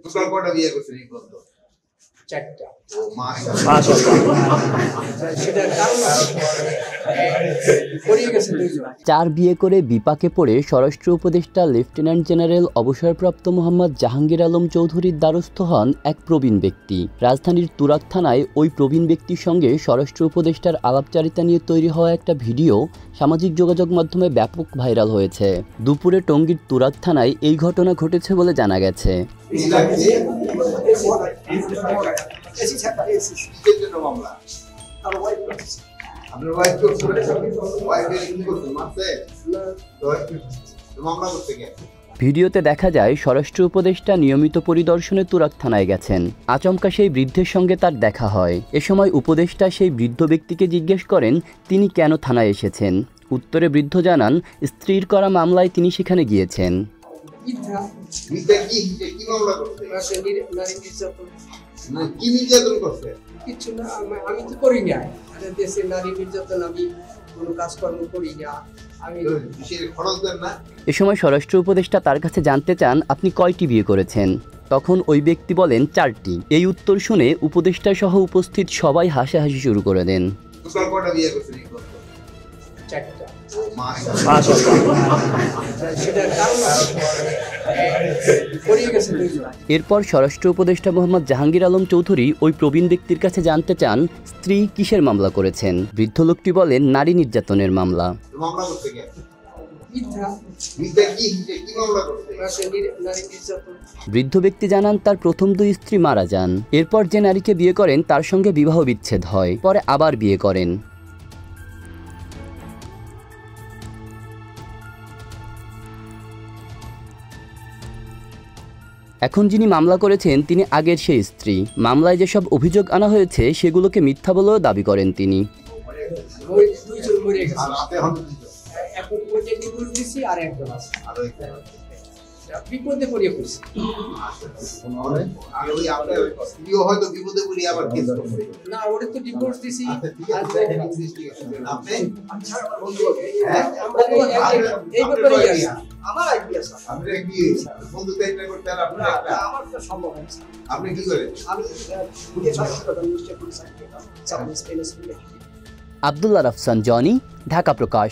Total কয়টা বিয়ে করছেন এই পর্যন্ত? 4টা। ও মাশাআল্লাহ। সেটার কারণ পড়ে গেছে 2 জন। 4 বিয়ে করে বিপাকে পড়ে স্বরাষ্ট্র উপদেষ্টা লেফটেন্যান্ট জেনারেল অবসরপ্রাপ্ত মোহাম্মদ জাহাঙ্গীর আলম চৌধুরীর দ্বারস্থ হন এক প্রবীণ ব্যক্তি। রাজধানীর তুরাগ থানায় ওই প্রবীণ ব্যক্তির সঙ্গে স্বরাষ্ট্র উপদেষ্টার আলাপচারিতা নিয়ে তৈরি হওয়া একটা ভিডিও সামাজিক যোগাযোগ মাধ্যমে ব্যাপক ভাইরাল হয়েছে। দুপুরে টঙ্গীর তুরাগ থানায় এই ঘটনা ঘটেছে বলে জানা গেছে। ভিডিওতে দেখা যায় স্বরাষ্ট্র উপদেষ্টা নিয়মিত পরিদর্শনে তুরাগ থানায় গেছেন। আচমকা সেই বৃদ্ধের সঙ্গে তার দেখা হয়। এ সময় উপদেষ্টা সেই বৃদ্ধ ব্যক্তিকে জিজ্ঞেস করেন তিনি কেন থানায় এসেছেন। উত্তরে বৃদ্ধ জানান স্ত্রীর করা মামলায় তিনি সেখানে গিয়েছেন। আমি তো করি না, দেশের নারী নির্যাতন আমি কোনো কাজকর্ম করি না। এ সময় স্বরাষ্ট্র উপদেষ্টা তার কাছে জানতে চান আপনি কয়টি বিয়ে করেছেন। তখন ওই ব্যক্তি বলেন 4টি। এই উত্তর শুনে উপদেষ্টা সহ উপস্থিত সবাই হাসাহাসি শুরু করে দেন। এরপর স্বরাষ্ট্র উপদেষ্টা মোহাম্মদ জাহাঙ্গীর আলম চৌধুরী ওই প্রবীণ ব্যক্তির কাছে জানতে চান স্ত্রী কিসের মামলা করেছেন। বৃদ্ধ লোকটি বলেন নারী নির্যাতনের মামলা। বৃদ্ধ ব্যক্তি জানান তার প্রথম 2 স্ত্রী মারা যান। এরপর যে নারীকে বিয়ে করেন তার সঙ্গে বিবাহ বিচ্ছেদ হয়, পরে আবার বিয়ে করেন। এখন যিনি মামলা করেছেন তিনি আগের সেই স্ত্রী। মামলায় যেসব অভিযোগ আনা হয়েছে সেগুলোকে মিথ্যা বলেও দাবি করেন তিনি। আপনি কি করেন? আব্দুল্লাহ রাফসান জনি, ঢাকা প্রকাশ।